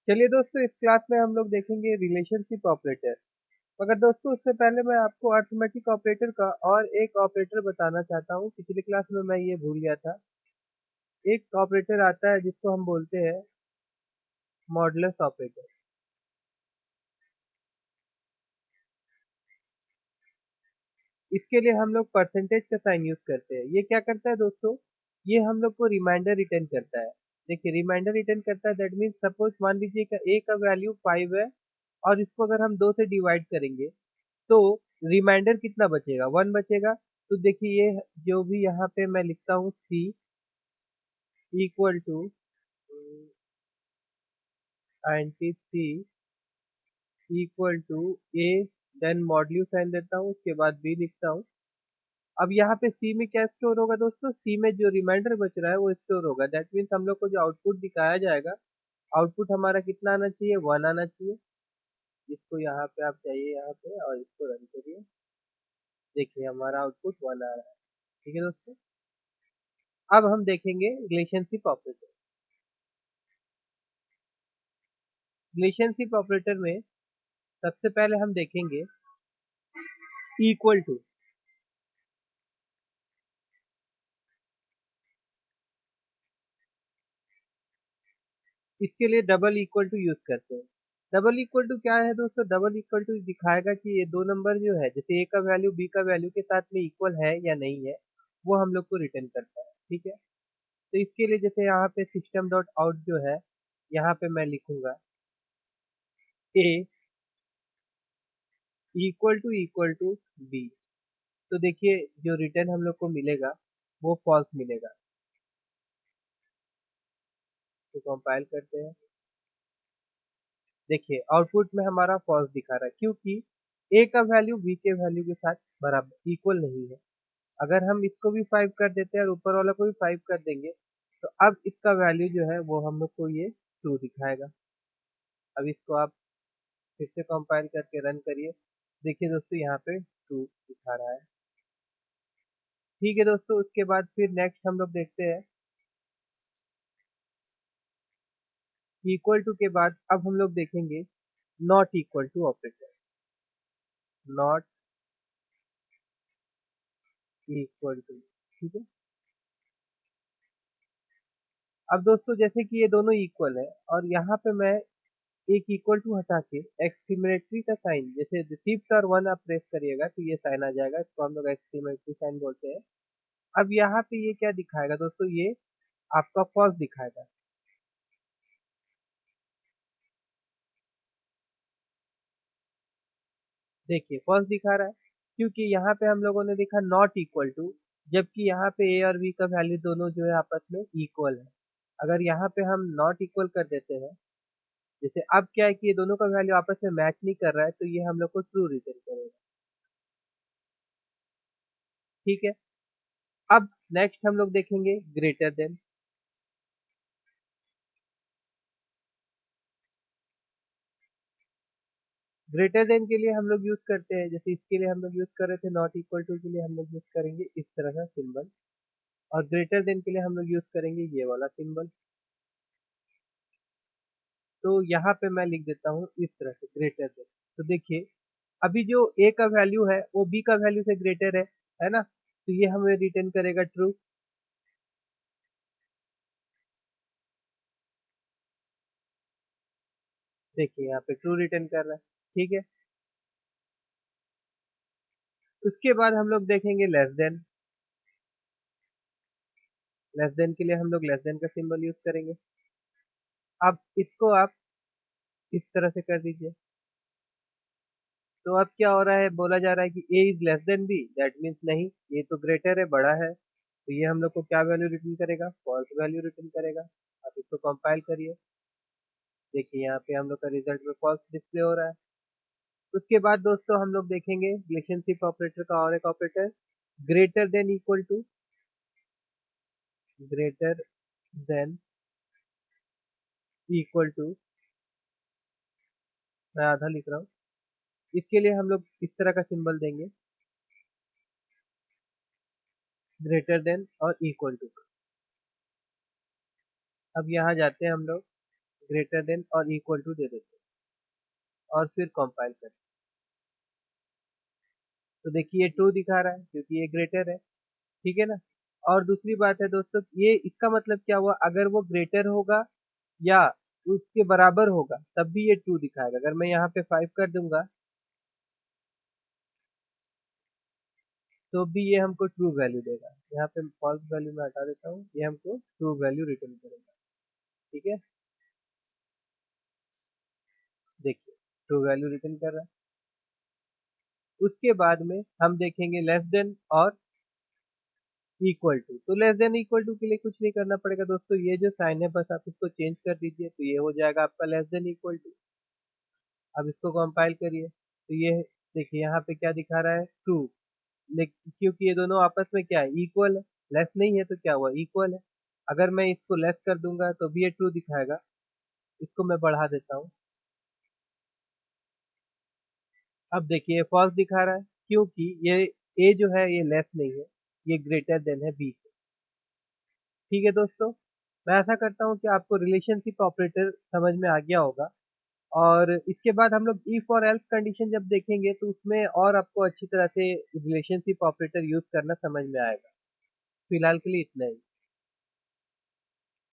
चलिए दोस्तों, इस क्लास में हम लोग देखेंगे रिलेशनशिप ऑपरेटर। मगर दोस्तों, उससे पहले मैं आपको अरिथमेटिक ऑपरेटर का और एक ऑपरेटर बताना चाहता हूँ। पिछली क्लास में मैं ये भूल गया था। एक ऑपरेटर आता है जिसको हम बोलते हैं मॉडुलस ऑपरेटर। इसके लिए हम लोग परसेंटेज का साइन यूज करते हैं। ये क्या करता है दोस्तों, ये हम लोग को रिमाइंडर रिटर्न करता है। देखिए, रिमाइंडर रिटर्न करता है, दैट मीन्स सपोज मान लीजिए ए का वैल्यू 5 है और इसको अगर हम 2 से डिवाइड करेंगे तो रिमाइंडर कितना बचेगा, 1 बचेगा। तो देखिए, ये जो भी यहाँ पे मैं लिखता हूँ c equal to anti c equal to a, then module sign देता हूँ, उसके बाद बी लिखता हूँ। अब यहाँ पे सी में क्या स्टोर होगा दोस्तों, सी में जो रिमाइंडर बच रहा है वो स्टोर होगा। दैट मीन्स हम लोग को जो आउटपुट दिखाया जाएगा, आउटपुट हमारा कितना आना चाहिए, 1 आना चाहिए। इसको यहाँ पे आप चाहिए यहाँ पे और इसको रन करिए। देखिए, हमारा आउटपुट 1 आ रहा है। ठीक है दोस्तों, अब हम देखेंगे रिलेशनशिप ऑपरेटर। रिलेशनशिप ऑपरेटर में सबसे पहले हम देखेंगे इक्वल टू। इसके लिए डबल इक्वल टू यूज करते हैं। डबल इक्वल टू क्या है दोस्तों, डबल इक्वल टू दिखाएगा कि ये दो नंबर जो है, जैसे ए का वैल्यू बी का वैल्यू के साथ में इक्वल है या नहीं है, वो हम लोग को रिटर्न करता है। ठीक है, तो इसके लिए जैसे यहाँ पे सिस्टम डॉट आउट जो है, यहाँ पे मैं लिखूंगा ए इक्वल टू बी। तो देखिए, जो रिटर्न हम लोग को मिलेगा वो फॉल्स मिलेगा। तो कंपाइल करते हैं। देखिए, आउटपुट में हमारा फॉल्स दिखा रहा है क्योंकि ए का वैल्यू बी के वैल्यू के साथ बराबर इक्वल नहीं है। अगर हम इसको भी 5 कर देते हैं और ऊपर वाला को भी 5 कर देंगे, तो अब इसका वैल्यू जो है वो हम लोग को ये ट्रू दिखाएगा। अब इसको आप फिर से कंपाइल करके रन करिए। देखिए दोस्तों, यहाँ पे ट्रू दिखा रहा है। ठीक है दोस्तों, उसके बाद फिर नेक्स्ट हम लोग देखते हैं इक्वल टू के बाद अब हम लोग देखेंगे not equal to operator. Not equal to. ठीक है, अब दोस्तों जैसे कि ये दोनों इक्वल है और यहाँ पे मैं एक इक्वल टू हटा के एक्सक्लेमेटरी का साइन, जैसे शिफ्ट और 1 आप प्रेस करिएगा तो ये साइन आ जाएगा, इसको हम लोग एक्सक्लेमेटरी साइन बोलते हैं। अब यहाँ पे ये क्या दिखाएगा दोस्तों, ये आपका फॉल्स दिखाएगा। देखिए, फॉल्स दिखा रहा है क्योंकि यहाँ पे हम लोगों ने देखा नॉट इक्वल टू, जबकि यहाँ पे ए और बी का वैल्यू दोनों जो है आपस में इक्वल है। अगर यहाँ पे हम नॉट इक्वल कर देते हैं, जैसे अब क्या है कि ये दोनों का वैल्यू आपस में मैच नहीं कर रहा है, तो ये हम लोग को ट्रू रिटर्न करेगा। ठीक है, अब नेक्स्ट हम लोग देखेंगे ग्रेटर देन। ग्रेटर देन के लिए हम लोग यूज करते हैं, जैसे इसके लिए हम लोग यूज कर रहे थे नॉट इक्वल टू के लिए हम लोग यूज करेंगे इस तरह का सिंबल, और ग्रेटर देन के लिए हम लोग यूज करेंगे ये वाला सिंबल। तो यहाँ पे मैं लिख देता हूँ इस तरह से ग्रेटर देन। तो देखिए, अभी जो ए का वैल्यू है वो बी का वैल्यू से ग्रेटर है ना, तो ये हमें रिटर्न करेगा ट्रू। देखिए, यहाँ पे ट्रू रिटर्न कर रहा है। ठीक है, उसके बाद हम लोग देखेंगे लेस देन। लेस देन के लिए हम लोग लेस देन का सिंबल यूज करेंगे। अब इसको आप इस तरह से कर दीजिए। तो अब क्या हो रहा है, बोला जा रहा है कि a is less than b, that means नहीं, ये तो ग्रेटर है, बड़ा है, तो ये हम लोग को क्या वैल्यू रिटर्न करेगा, फॉल्स वैल्यू रिटर्न करेगा। आप इसको कंपाइल करिए। देखिए, यहाँ पे हम लोग का रिजल्ट में फॉल्स डिस्प्ले हो रहा है। उसके बाद दोस्तों हम लोग देखेंगे रिलेशनशिप ऑपरेटर का और एक operator, greater than equal to. Greater than equal to, मैं आधा लिख रहा हूँ। इसके लिए हम लोग इस तरह का सिंबल देंगे, ग्रेटर देन और इक्वल टू। अब यहाँ जाते हैं हम लोग ग्रेटर देन और इक्वल टू दे देते हैं और फिर कंपाइल करते हैं। तो देखिए ये ट्रू दिखा रहा है क्योंकि ये ग्रेटर है, ठीक है ना। और दूसरी बात है दोस्तों, ये इसका मतलब क्या हुआ, अगर वो ग्रेटर होगा या उसके बराबर होगा तब भी ये ट्रू दिखाएगा। अगर मैं यहाँ पे 5 कर दूंगा तो भी ये हमको ट्रू वैल्यू देगा। यहाँ पे फॉल्स वैल्यू में हटा देता हूँ, ये हमको ट्रू वैल्यू रिटर्न करेगा, ठीक है। देखिए ट्रू वैल्यू रिटर्न कर रहा है। उसके बाद में हम देखेंगे लेस देन और इक्वल टू। तो लेस देन इक्वल टू के लिए कुछ नहीं करना पड़ेगा दोस्तों, ये जो साइन है बस आप इसको चेंज कर दीजिए तो ये हो जाएगा आपका लेस देन इक्वल टू। अब इसको कंपाइल करिए तो ये देखिए यहाँ पे क्या दिखा रहा है, ट्रू। लेकिन क्योंकि ये दोनों आपस में क्या है, इक्वल है। लेस नहीं है तो क्या हुआ, इक्वल है। अगर मैं इसको लेस कर दूंगा तो भी ये ट्रू दिखाएगा। इसको मैं बढ़ा देता हूँ। अब देखिए फॉल्स दिखा रहा है क्योंकि ये ए जो है ये लेस नहीं है, ये ग्रेटर देन है बी से। ठीक है दोस्तों, मैं आशा करता हूँ कि आपको रिलेशनशिप ऑपरेटर समझ में आ गया होगा। और इसके बाद हम लोग इफ और एल्स कंडीशन जब देखेंगे तो उसमें और आपको अच्छी तरह से रिलेशनशिप ऑपरेटर यूज करना समझ में आएगा। फिलहाल के लिए इतना ही।